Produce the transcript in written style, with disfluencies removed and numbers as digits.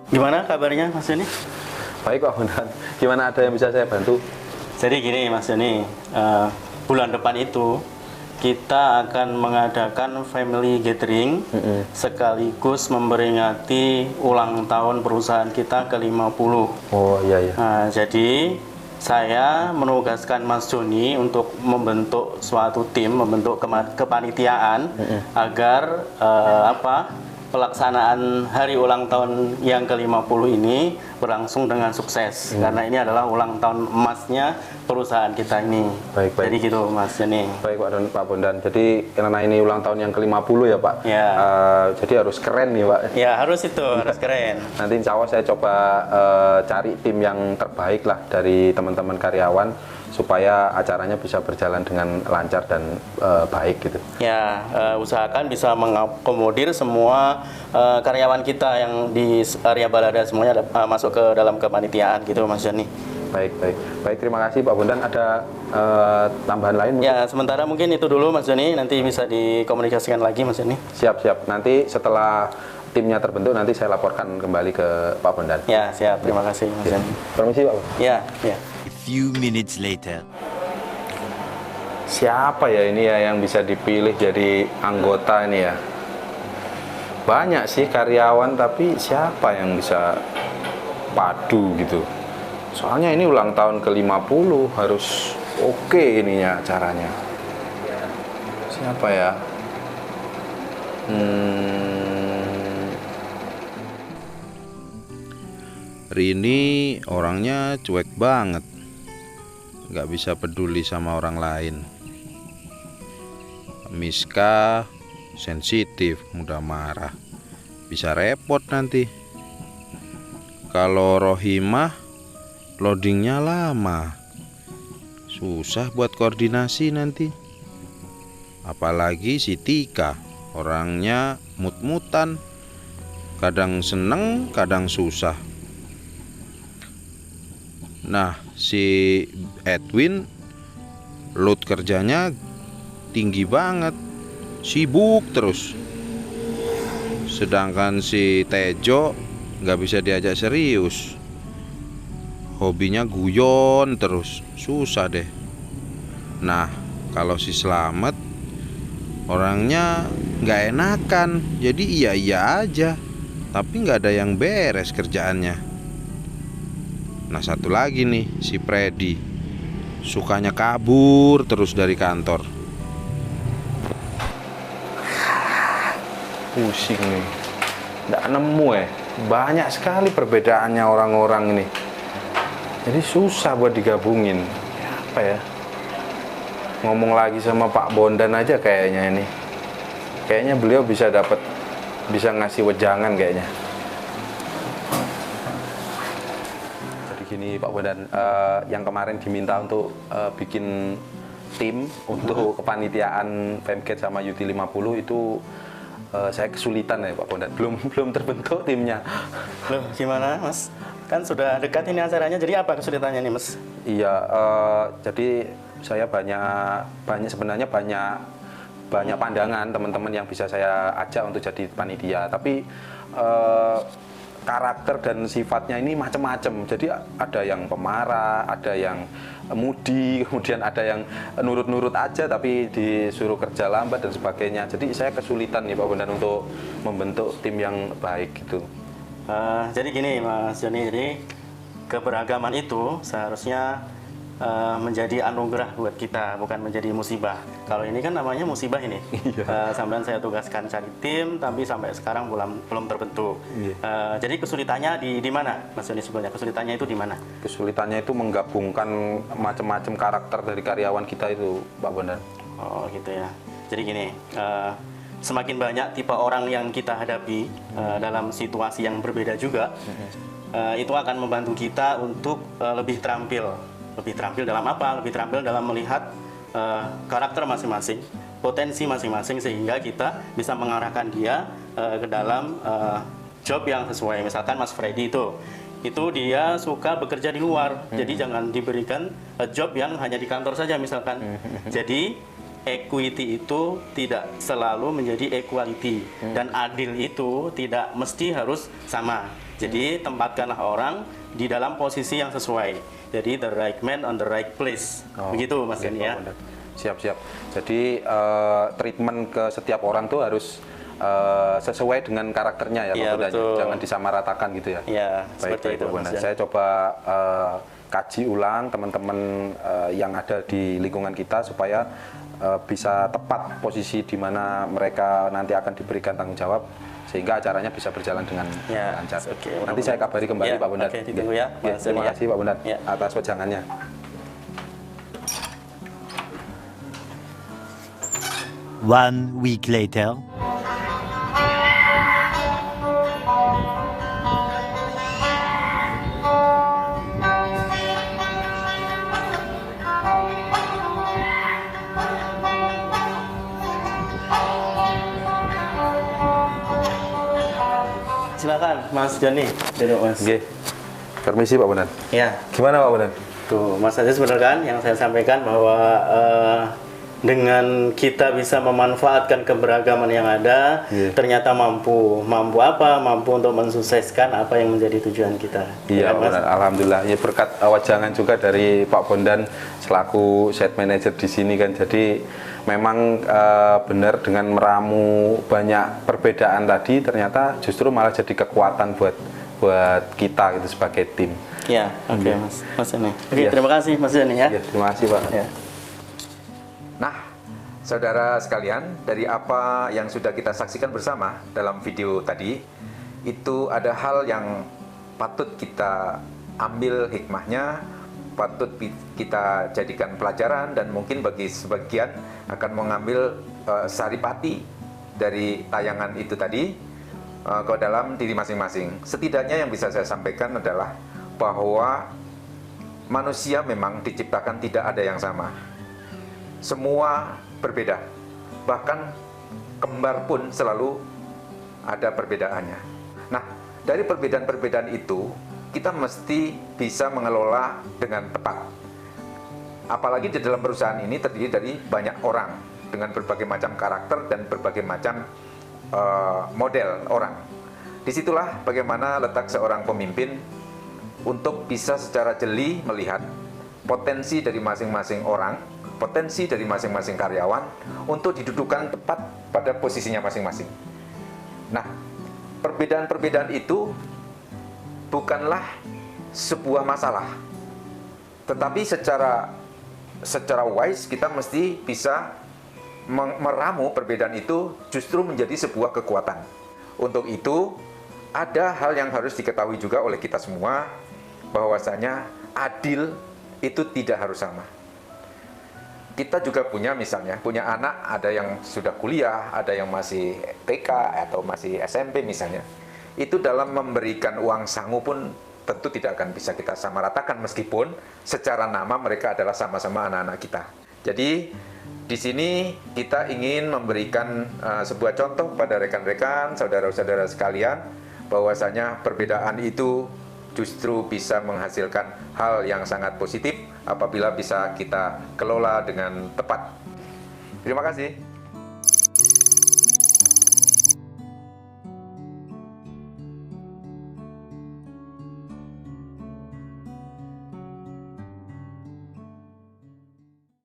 Gimana kabarnya Mas Joni? Baik Pak Bondan, gimana, ada yang bisa saya bantu? Jadi gini Mas Joni, bulan depan itu kita akan mengadakan family gathering sekaligus memperingati ulang tahun perusahaan kita ke-50. Oh iya iya. Nah, jadi saya menugaskan Mas Joni untuk membentuk suatu tim, membentuk kepanitiaan agar pelaksanaan hari ulang tahun yang ke-50 ini berlangsung dengan sukses. Karena ini adalah ulang tahun emasnya perusahaan kita ini. Baik. Jadi gitu Mas Joni. Baik Pak Bondan, jadi karena ini ulang tahun yang ke-50 ya Pak. Ya. Jadi harus keren nih Pak. Ya harus itu, harus keren. Nanti insya Allah saya coba cari tim yang terbaik lah dari teman-teman karyawan supaya acaranya bisa berjalan dengan lancar dan baik gitu. Ya, usahakan bisa mengakomodir semua karyawan kita yang di area Balada semuanya masuk ke dalam kepanitiaan gitu Mas Joni. Baik, terima kasih Pak Bondan. Ada tambahan lain mungkin? Ya, sementara mungkin itu dulu Mas Joni, nanti bisa dikomunikasikan lagi Mas Joni. Siap. Nanti setelah timnya terbentuk nanti saya laporkan kembali ke Pak Bondan. Ya, siap. Terima kasih Mas Joni. Permisi Pak. Ya. A few minutes later. Siapa ya ini ya yang bisa dipilih jadi anggota ini ya? Banyak sih karyawan, tapi siapa yang bisa padu gitu? Soalnya ini ulang tahun ke-50, harus oke ininya acaranya. Siapa ya? Rini orangnya cuek banget, nggak bisa peduli sama orang lain. Miska sensitif, mudah marah, bisa repot nanti. Kalau Rohimah loadingnya lama, susah buat koordinasi nanti. Apalagi si Tika, orangnya mut-mutan, kadang seneng kadang susah. Nah, si Edwin load kerjanya tinggi banget, sibuk terus. Sedangkan si Tejo nggak bisa diajak serius, hobinya guyon terus, susah deh. Nah, kalau si Slamet orangnya nggak enakan, jadi iya aja, tapi nggak ada yang beres kerjaannya. Nah, satu lagi nih, si Freddy sukanya kabur terus dari kantor. Pusing nih, nggak nemu banyak sekali perbedaannya orang-orang ini, jadi susah buat digabungin. Apa ya, ngomong lagi sama Pak Bondan aja kayaknya beliau bisa ngasih wejangan kayaknya. Jadi gini Pak Bondan, yang kemarin diminta untuk bikin tim untuk kepanitiaan Femcat sama UT50 itu saya kesulitan ya Pak Bondan, belum terbentuk timnya. Loh, gimana Mas? Kan sudah dekat ini acaranya, jadi apa kesulitannya nih Mas? Iya, jadi saya sebenarnya banyak pandangan teman-teman yang bisa saya ajak untuk jadi panitia, tapi karakter dan sifatnya ini macam-macam. Jadi ada yang pemarah, ada yang mudi, kemudian ada yang nurut-nurut aja tapi disuruh kerja lambat dan sebagainya. Jadi saya kesulitan nih Pak Bondan untuk membentuk tim yang baik gitu. Jadi gini Mas Joni, jadi keberagaman itu seharusnya menjadi anugerah buat kita, bukan menjadi musibah. Kalau ini kan namanya musibah ini. Sampai saya tugaskan cari tim, tapi sampai sekarang belum terbentuk. Jadi kesulitannya di mana, Mas Joni sebenarnya? Kesulitannya itu di mana? Kesulitannya itu menggabungkan macam-macam karakter dari karyawan kita itu, Pak Bondan. Oh gitu ya. Jadi gini, semakin banyak tipe orang yang kita hadapi dalam situasi yang berbeda juga, itu akan membantu kita untuk lebih terampil. Lebih terampil dalam apa? Lebih terampil dalam melihat karakter masing-masing, potensi masing-masing, sehingga kita bisa mengarahkan dia ke dalam job yang sesuai. Misalkan Mas Freddy itu dia suka bekerja di luar, jadi jangan diberikan job yang hanya di kantor saja misalkan. Jadi equity itu tidak selalu menjadi equality, dan adil itu tidak mesti harus sama. Jadi tempatkanlah orang di dalam posisi yang sesuai. Jadi the right man on the right place. Begitu Mas Oke, Joni ya. Pak Bondan. Siap-siap. Jadi treatment ke setiap orang tuh harus sesuai dengan karakternya ya, Pak Iya, Bondan. betul. Jangan disamaratakan gitu ya. Ya, Baik, seperti baik, itu Pak Mas Bondan. Joni. Saya coba kaji ulang teman-teman yang ada di lingkungan kita supaya bisa tepat posisi di mana mereka nanti akan diberikan tanggung jawab sehingga acaranya bisa berjalan dengan Ya, lancar. oke, Nanti saya kabari kembali Ya, Pak Bondan. oke, ditunggu ya, Oke, Mas terima Joni ya. kasih Pak Bondan Ya. atas wejangannya. 1 week later. Silakan Mas Joni. Duduk Mas. Oke. Permisi Pak Bondan. Ya. Gimana Pak Bondan? Tuh, Mas Aziz benar kan yang saya sampaikan bahwa dengan kita bisa memanfaatkan keberagaman yang ada, ternyata mampu apa? Mampu untuk mensukseskan apa yang menjadi tujuan kita. Iya, Ya kan, Mas? benar. Alhamdulillah. Ya berkat wajangan juga dari Pak Bondan selaku set manager di sini kan. Jadi memang benar dengan meramu banyak perbedaan tadi ternyata justru malah jadi kekuatan buat kita gitu sebagai tim. Ya, oke Mas. Mas Joni. Oke, Iya. terima kasih Mas Joni ya. Ya, terima kasih Pak. Ya. Nah, saudara sekalian, dari apa yang sudah kita saksikan bersama dalam video tadi, itu ada hal yang patut kita ambil hikmahnya, patut kita jadikan pelajaran, dan mungkin bagi sebagian akan mengambil saripati dari tayangan itu tadi ke dalam diri masing-masing. Setidaknya yang bisa saya sampaikan adalah bahwa manusia memang diciptakan tidak ada yang sama. Semua berbeda. Bahkan kembar pun selalu ada perbedaannya. Nah, dari perbedaan-perbedaan itu, kita mesti bisa mengelola dengan tepat. Apalagi di dalam perusahaan ini terdiri dari banyak orang dengan berbagai macam karakter dan berbagai macam model orang. Disitulah bagaimana letak seorang pemimpin untuk bisa secara jeli melihat potensi dari masing-masing orang, potensi dari masing-masing karyawan untuk didudukan tepat pada posisinya masing-masing. Nah, perbedaan-perbedaan itu bukanlah sebuah masalah, tetapi secara wise kita mesti bisa meramu perbedaan itu justru menjadi sebuah kekuatan. Untuk itu, ada hal yang harus diketahui juga oleh kita semua, bahwasanya adil itu tidak harus sama. Kita juga punya anak, ada yang sudah kuliah, ada yang masih TK atau masih SMP misalnya. Itu dalam memberikan uang sangu pun tentu tidak akan bisa kita samaratakan meskipun secara nama mereka adalah sama-sama anak-anak kita. Jadi di sini kita ingin memberikan sebuah contoh pada rekan-rekan, saudara-saudara sekalian, bahwasanya perbedaan itu justru bisa menghasilkan hal yang sangat positif apabila bisa kita kelola dengan tepat. Terima kasih.